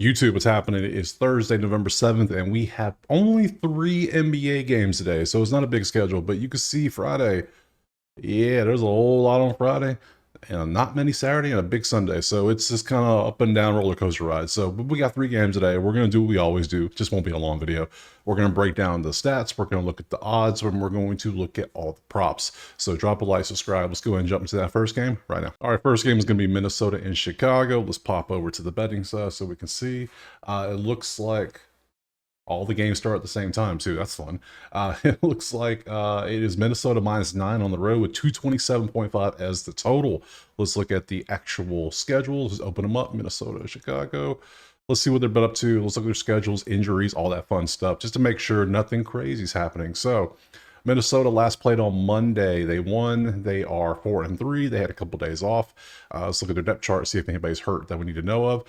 YouTube, what's happening? It's Thursday, November 7th, and we have only 3 NBA games today, so it's not a big schedule, but you can see Friday. Yeah, there's a whole lot on Friday, and not many Saturday, and a big Sunday. So it's just kind of up and down roller coaster ride. So but we got 3 games today. We're going to do what we always do. Just won't be a long video. We're going to break down the stats. We're going to look at the odds, and we're going to look at all the props. So drop a like, subscribe. Let's go ahead and jump into that first game right now. All right, first game is going to be Minnesota and Chicago. Let's pop over to the betting side so we can see. It looks like all the games start at the same time too. That's fun. It looks like it is Minnesota -9 on the road with 227.5 as the total. Let's look at the actual schedules. Let's open them up. Minnesota, Chicago. Let's see what they've been up to. Let's look at their schedules, injuries, all that fun stuff, just to make sure nothing crazy is happening. So Minnesota last played on Monday. They won. They are 4-3. They had a couple days off. Let's look at their depth chart, see if anybody's hurt that we need to know of.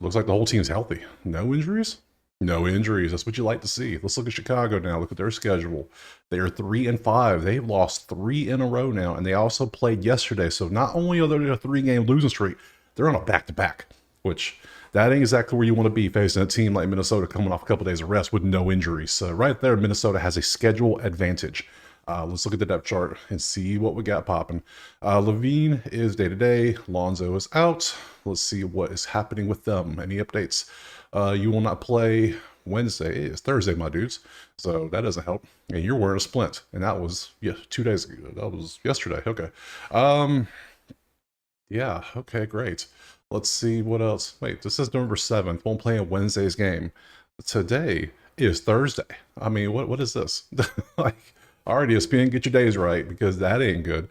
Looks like the whole team's healthy. No injuries? No injuries. That's what you like to see. Let's look at Chicago now. Look at their schedule. They are 3-5. They've lost 3 in a row now, and they also played yesterday. So not only are they a 3-game losing streak, they're on a back-to-back, which that ain't exactly where you want to be facing a team like Minnesota coming off a couple days of rest with no injuries. So right there, Minnesota has a schedule advantage. Let's look at the depth chart and see what we got popping. Levine is day-to-day. Lonzo is out. Let's see what is happening with them. Any updates? You will not play Wednesday. It's Thursday, my dudes. So that doesn't help. And you're wearing a splint. And that was 2 days ago. That was yesterday. Okay. Yeah, okay, great. Let's see what else. Wait, this is November 7th. Won't play in Wednesday's game. Today is Thursday. I mean, what is this? Like, all right, ESPN, get your days right, because that ain't good.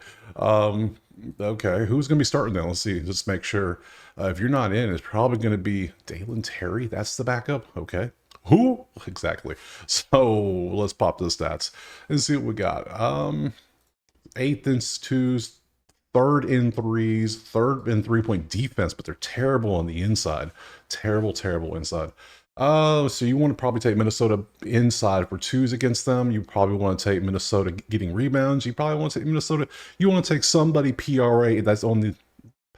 Okay, who's going to be starting then? Let's see. Just make sure. If you're not in, it's probably going to be Dalen Terry. That's the backup. Okay. Who? Exactly. So let's pop the stats and see what we got. 8th in twos, 3rd in threes, 3rd in three-point defense, but they're terrible on the inside. Terrible, terrible inside. So you want to probably take Minnesota inside for 2s against them. You probably want to take Minnesota getting rebounds. You probably want to take Minnesota. You want to take somebody PRA that's on the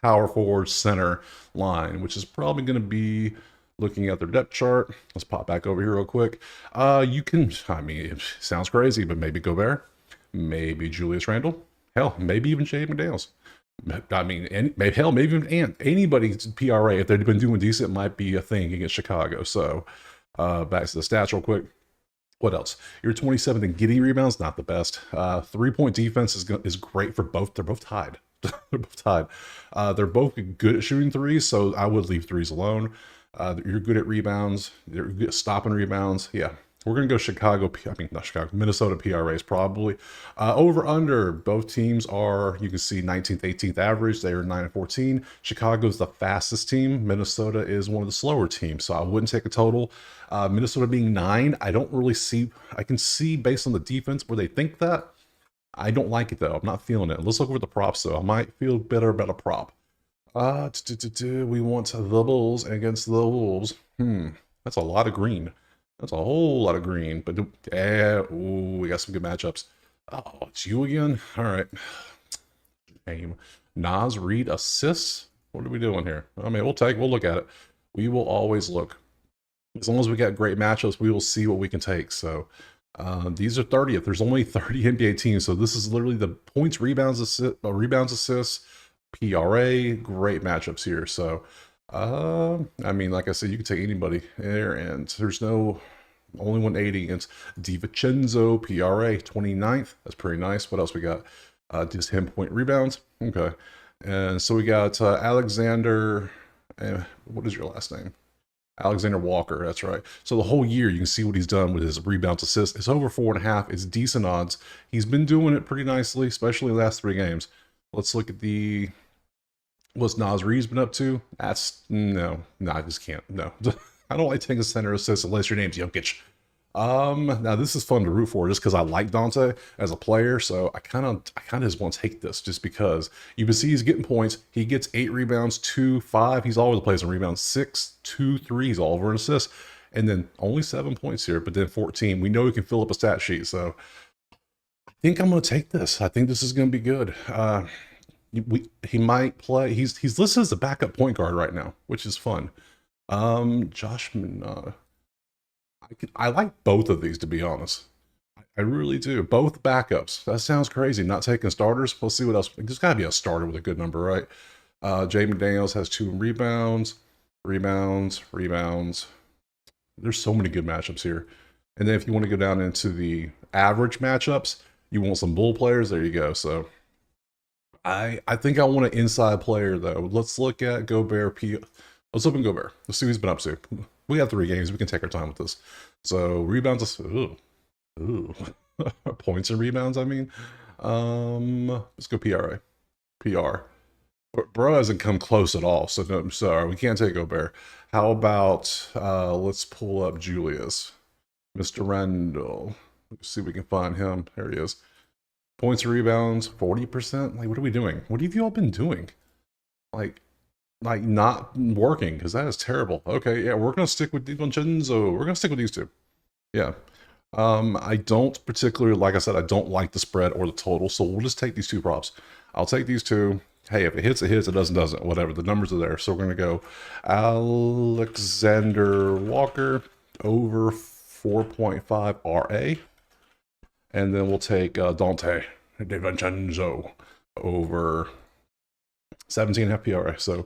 power forward center line, which is probably going to be looking at their depth chart. Let's pop back over here real quick. You can, I mean, it sounds crazy, but maybe Gobert, maybe Julius Randle, hell, maybe even Shade McDaniels. I mean, maybe even anybody's PRA, if they've been doing decent, might be a thing against Chicago. So back to the stats real quick. What else? You're 27th in getting rebounds, not the best. 3-point defense is great for both. They're both tied. They're both tied. They're both good at shooting threes, so I would leave threes alone. You're good at rebounds. You're good at stopping rebounds. Yeah. We're going to go Chicago, I mean, not Chicago, Minnesota PRAs probably. Over under, both teams are, you can see 19th, 18th average. They are 9-14. Chicago's the fastest team. Minnesota is one of the slower teams, so I wouldn't take a total. Minnesota being 9, I don't really see, I can see based on the defense where they think that. I don't like it though. I'm not feeling it. Let's look over the props though. I might feel better about a prop. We want the Bulls against the Wolves. That's a lot of green. That's a whole lot of green, but yeah, ooh, we got some good matchups. Oh, it's you again? All right. Shame. Nas Reed assists? What are we doing here? I mean, we'll look at it. We will always look. As long as we got great matchups, we will see what we can take. So these are 30th. There's only 30 NBA teams, so this is literally the points, rebounds, assists, PRA. Great matchups here. So I mean, like I said, you can take anybody there, and there's no only 180 against DiVincenzo, PRA 29th. That's pretty nice. What else we got? Just 10-point rebounds. Okay, and so we got Alexander. What is your last name? Alexander Walker. That's right. So the whole year, you can see what he's done with his rebounds, assists. It's over 4.5. It's decent odds. He's been doing it pretty nicely, especially the last 3 games. Let's look at the. What's Nas Reed's been up to? That's no, I just can't. No, I don't like taking center assists unless your name's Jokic. Now this is fun to root for just because I like Dante as a player, so I kind of just want to take this just because you can see he's getting points. He gets 8 rebounds, 2, 5. He's all over the place in rebounds, 6, 2, 3. He's all over in assists, and then only 7 points here, but then 14. We know he can fill up a stat sheet, so I think I'm going to take this. I think this is going to be good. He might play. He's listed as a backup point guard right now, which is fun. Josh, I like both of these, to be honest. I really do. Both backups. That sounds crazy. Not taking starters. Let's see what else. There's got to be a starter with a good number, right? Jay McDaniels has 2 rebounds, rebounds. There's so many good matchups here. And then if you want to go down into the average matchups, you want some bull players. There you go. So I think I want an inside player though. Let's look at Gobert. Let's open Gobert. Let's see what he's been up to. We got 3 games. We can take our time with this. So rebounds. Ooh. Points and rebounds, I mean. Let's go PRA. PR. Bro hasn't come close at all, so no, I'm sorry, we can't take Gobert. How about let's pull up Julius. Mr. Randall. Let's see if we can find him. There he is. Points and rebounds, 40%. Like, what are we doing? What have you all been doing? Like, not working, because that is terrible. Okay, yeah, we're gonna stick with DiVincenzo. We're gonna stick with these two. Yeah. I don't particularly, like I said, I don't like the spread or the total, so we'll just take these 2 props. I'll take these 2. Hey, if it hits, it hits. It doesn't. Whatever. The numbers are there. So we're going to go Alexander Walker over 4.5 RA. And then we'll take Dante DiVincenzo over 17.5 PRA. So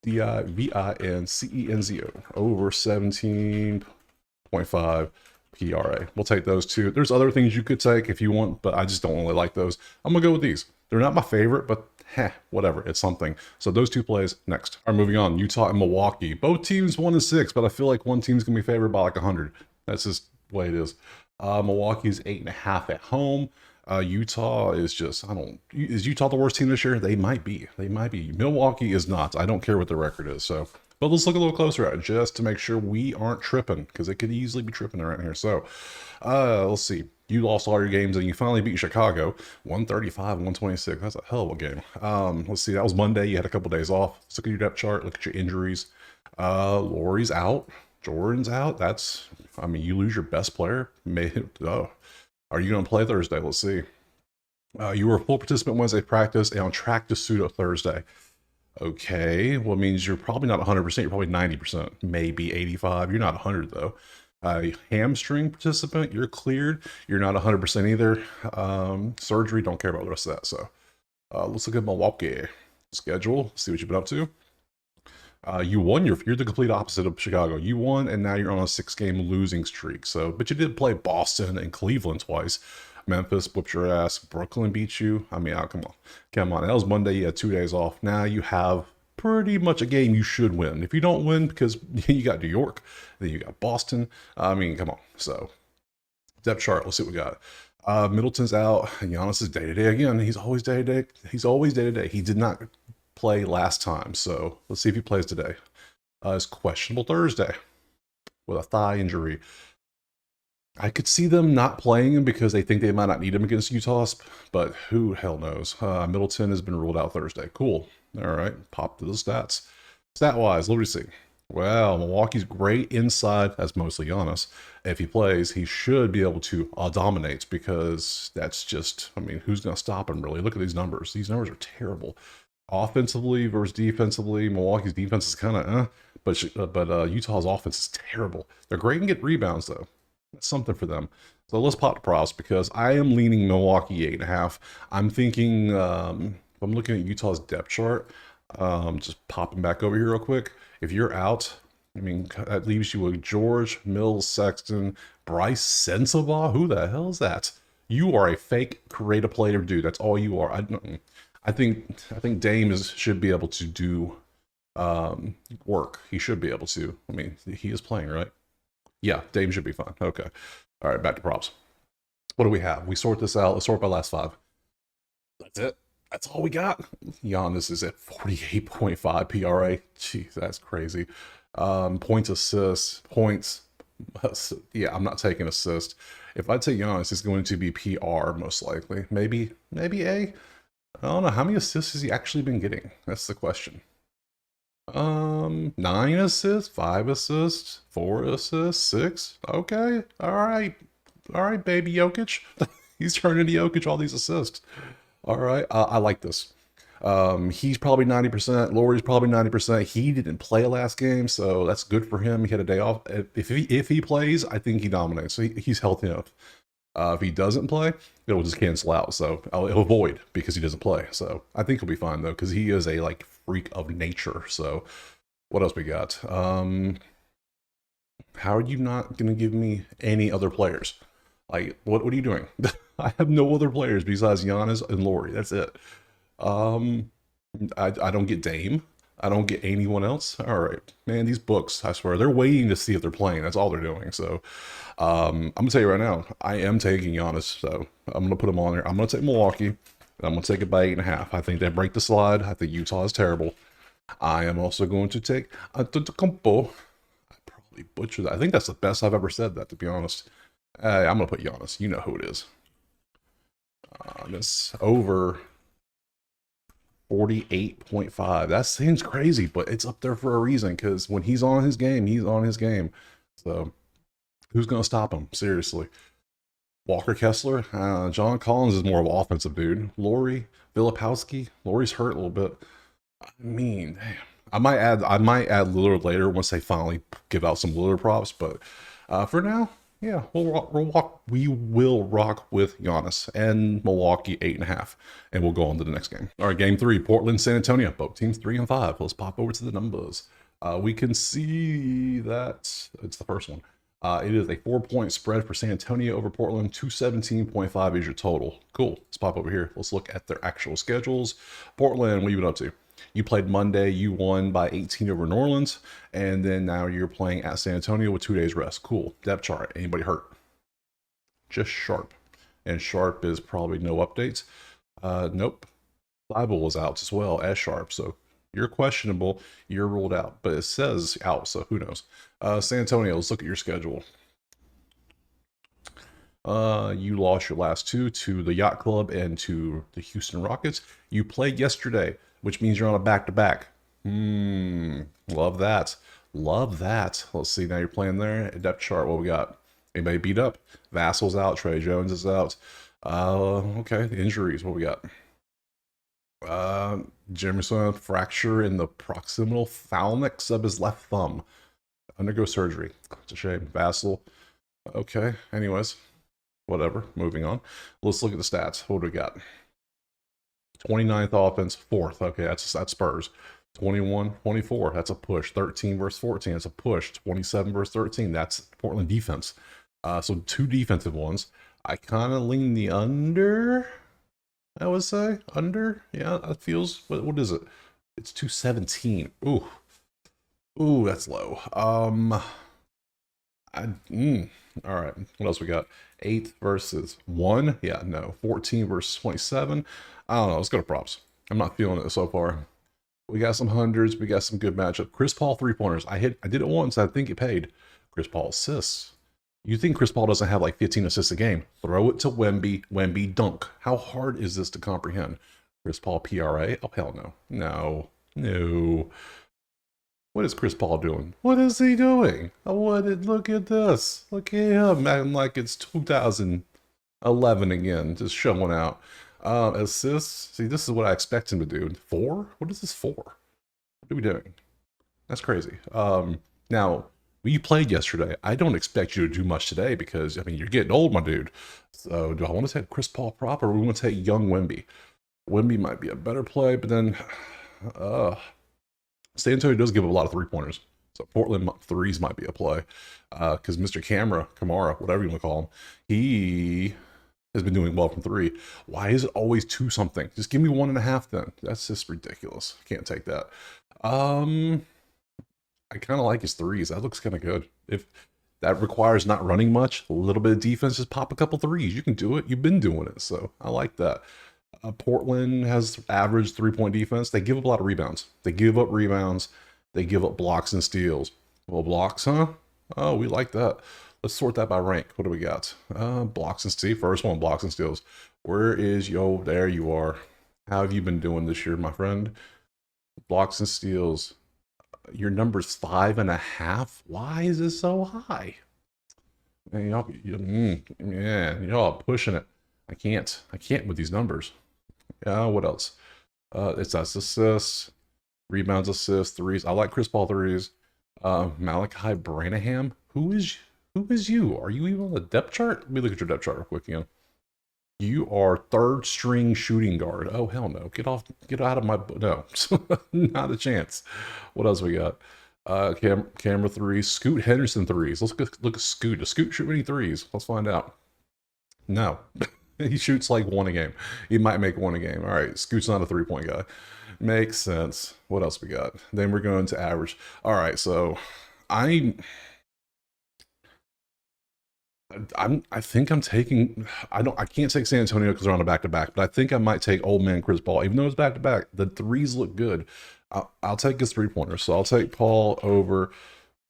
DIVINCENZO over 17.5 PRA. We'll take those 2. There's other things you could take if you want, but I just don't really like those. I'm going to go with these. They're not my favorite, but whatever. It's something. So those 2 plays next. All right, moving on. Utah and Milwaukee. Both teams 1-6, but I feel like one team's going to be favored by like 100. That's just the way it is. Milwaukee's 8.5 at home. Utah is just, is Utah the worst team this year? They might be. Milwaukee is not. I don't care what the record is. So, but let's look a little closer at it just to make sure we aren't tripping, because it could easily be tripping around here. So, let's see. You lost all your games and you finally beat Chicago 135-126. That's a hell of a game. Let's see. That was Monday. You had a couple days off. Let's look at your depth chart. Look at your injuries. Laurie's out. Jordan's out. You lose your best player. Are you going to play Thursday? Let's see. You were a full participant Wednesday practice and on track to suit up Thursday. Okay, well, it means you're probably not 100%. You're probably 90%, maybe 85. You're not 100 though. Hamstring participant, you're cleared. You're not 100% either. Surgery, don't care about the rest of that. So let's look at Milwaukee schedule. See what you've been up to. You won. You're the complete opposite of Chicago. You won, and now you're on a 6-game losing streak. So, but you did play Boston and Cleveland twice. Memphis whooped your ass. Brooklyn beat you. Come on. That was Monday. You had 2 days off. Now you have pretty much a game you should win. If you don't win, because you got New York, then you got Boston. Come on. So, depth chart. Let's see what we got. Middleton's out. Giannis is day-to-day again. He's always day-to-day. He did not play last time, so let's see if he plays today. It's questionable Thursday with a thigh injury. I could see them not playing him because they think they might not need him against Utah, but who hell knows. Middleton has been ruled out Thursday. Cool. All right, pop to the stats. Stat-wise, let me see. Well, Milwaukee's great inside, as mostly Giannis. If he plays, he should be able to dominate, because that's just, who's going to stop him, really? Look at these numbers. These numbers are terrible. Offensively versus defensively, Milwaukee's defense is kind of but Utah's offense is terrible. They're great and get rebounds, though. That's something for them. So let's pop the props, because I am leaning Milwaukee 8.5. I'm thinking, I'm looking at Utah's depth chart, just popping back over here real quick. If you're out, that leaves you with George, Mills, Sexton, Bryce Sensabaugh. Who the hell is that? You are a fake creative player, dude. That's all you are. I think Dame should be able to do work. He should be able to. He is playing, right? Yeah, Dame should be fine. Okay. All right, back to props. What do we have? We sort this out. Let's sort by last 5. That's it. That's all we got. Giannis is at 48.5 PRA. Jeez, that's crazy. Points, assists, points. Yeah, I'm not taking assist. If I take Giannis, it's going to be PR most likely. Maybe A. I don't know. How many assists has he actually been getting? That's the question. 9 assists, 5 assists, 4 assists, 6. Okay. All right, baby Jokic. He's turning into Jokic all these assists. All right. I like this. He's probably 90%. Lauri's probably 90%. He didn't play last game, so that's good for him. He had a day off. If he plays, I think he dominates. So he's healthy enough. If he doesn't play, it'll just cancel out. So it'll avoid because he doesn't play. So I think he'll be fine though, because he is a like freak of nature. So what else we got? How are you not gonna give me any other players? Like what are you doing? I have no other players besides Giannis and Lauri. That's it. Um, I don't get Dame. I don't get anyone else. All right, man. These books, I swear, they're waiting to see if they're playing. That's all they're doing. So, I'm gonna tell you right now, I am taking Giannis. So I'm gonna put him on there. I'm gonna take Milwaukee, and I'm gonna take it by 8.5. I think they break the slide. I think Utah is terrible. I am also going to take Antetokounmpo. I probably butchered that. I think that's the best I've ever said that, to be honest. I'm gonna put Giannis. You know who it is. This over 48.5. That seems crazy, but it's up there for a reason, because when he's on his game, he's on his game. So who's going to stop him? Seriously. Walker Kessler, John Collins is more of an offensive dude. Lauri, Filipowski, Lauri's hurt a little bit. I mean, damn. I might add Lillard later once they finally give out some Lillard props, but for now, yeah, we will rock with Giannis and Milwaukee 8.5, and we'll go on to the next game. All right, game 3, Portland, San Antonio, both teams 3 and 5. Let's pop over to the numbers. We can see that it's the first one. It is a 4-point spread for San Antonio over Portland. 217.5 is your total. Cool. Let's pop over here. Let's look at their actual schedules. Portland, what have you been up to? You played Monday, you won by 18 over New Orleans, and then now you're playing at San Antonio with 2 days rest. Cool. Depth chart. Anybody hurt? Just Sharp. And Sharp is probably no updates. Nope. Bible was out as well as Sharp, so you're questionable. You're ruled out, but it says out, so who knows? San Antonio, let's look at your schedule. You lost your last 2 to the Yacht Club and to the Houston Rockets. You played yesterday, which means you're on a back-to-back. Love that. Love that. Let's see, now you're playing there. Depth chart, what we got? Anybody beat up? Vassal's out. Trey Jones is out. Okay, injuries, what we got? Jameson fracture in the proximal phalanx of his left thumb. Undergo surgery. It's a shame. Vassal. Okay, anyways. Whatever. Moving on. Let's look at the stats. What do we got? 29th offense, 4th. Okay, that's Spurs. 21, 24. That's a push. 13 versus 14. That's a push. 27 versus 13. That's Portland defense. So 2 defensive ones. I kind of lean the under, I would say. Under. Yeah, that feels. What is it? It's 217. Ooh. Ooh, that's low. All right. What else we got? 8 versus 1. Yeah, no. 14 versus 27. I don't know. Let's go to props. I'm not feeling it so far. We got some hundreds. We got some good matchup. Chris Paul 3-pointers. I did it once. I think it paid. Chris Paul assists. You think Chris Paul doesn't have like 15 assists a game? Throw it to Wemby. Wemby dunk. How hard is this to comprehend? Chris Paul PRA? Oh, hell no. No. No. What is Chris Paul doing? What is he doing? Look at this. Look at him acting like it's 2011 again, just showing out. Assists. See, this is what I expect him to do. 4? What is this for? What are we doing? That's crazy. Now, we played yesterday. I don't expect you to do much today because, I mean, you're getting old, my dude. So, do I want to take Chris Paul prop or do we want to take young Wemby? Wemby might be a better play, but then, San Antonio does give a lot of 3-pointers. So Portland threes might be a play. Because Mr. Kamara, whatever you want to call him, he has been doing well from 3. Why is it always 2 something? Just give me 1.5 then. That's just ridiculous. Can't take that. I kind of like his 3s. That looks kind of good. If that requires not running much, a little bit of defense, just pop a couple 3s. You can do it. You've been doing it. So I like that. Portland has average 3-point defense. They give up a lot of rebounds. They give up rebounds. They give up blocks and steals. Well, blocks, huh? Oh, we like that. Let's sort that by rank. What do we got? Blocks and steals. First one, blocks and steals. Where is yo? There you are. How have you been doing this year, my friend? Blocks and steals. Your number's 5.5. Why is it so high? Man, y'all pushing it. I can't with these numbers. What else? It's that's assists, rebounds, assists, threes. I like Chris Paul threes. Malachi Branham. Who is you? Are you even on the depth chart? Let me look at your depth chart real quick again. You are third string shooting guard. Oh hell no! Get out of my no, not a chance. What else we got? Camera threes, Scoot Henderson threes. Let's look at Scoot. Does Scoot shoot any threes? Let's find out. No, he shoots like one a game. He might make one a game. All right, Scoot's not a 3-point guy. Makes sense. What else we got? Then we're going to average. All right, so I I think I'm taking I can't take San Antonio because they're on a back to back, but I think I might take old man Chris Paul, even though it's back to back. The threes look good. I'll take his 3-pointer. So I'll take Paul over,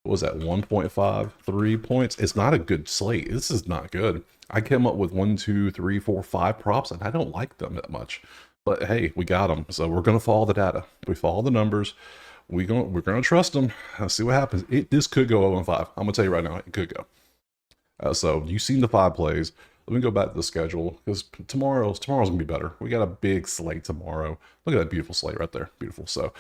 what was that, 1.5 3 points? It's not a good slate. This is not good. I came up with 1, 2, 3, 4, 5 props, and I don't like them that much. But hey, we got them. So we're gonna follow the data. We follow the numbers. We're gonna trust them. See what happens. This could go 0-5. I'm gonna tell you right now, it could go. So you've seen the 5 plays. Let me go back to the schedule because tomorrow's gonna be better. We got a big slate tomorrow. Look at that beautiful slate right there, beautiful. So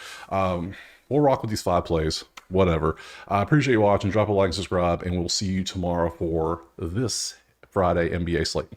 we'll rock with these 5 plays. Whatever. I appreciate you watching. Drop a like, subscribe, and we'll see you tomorrow for this Friday NBA slate.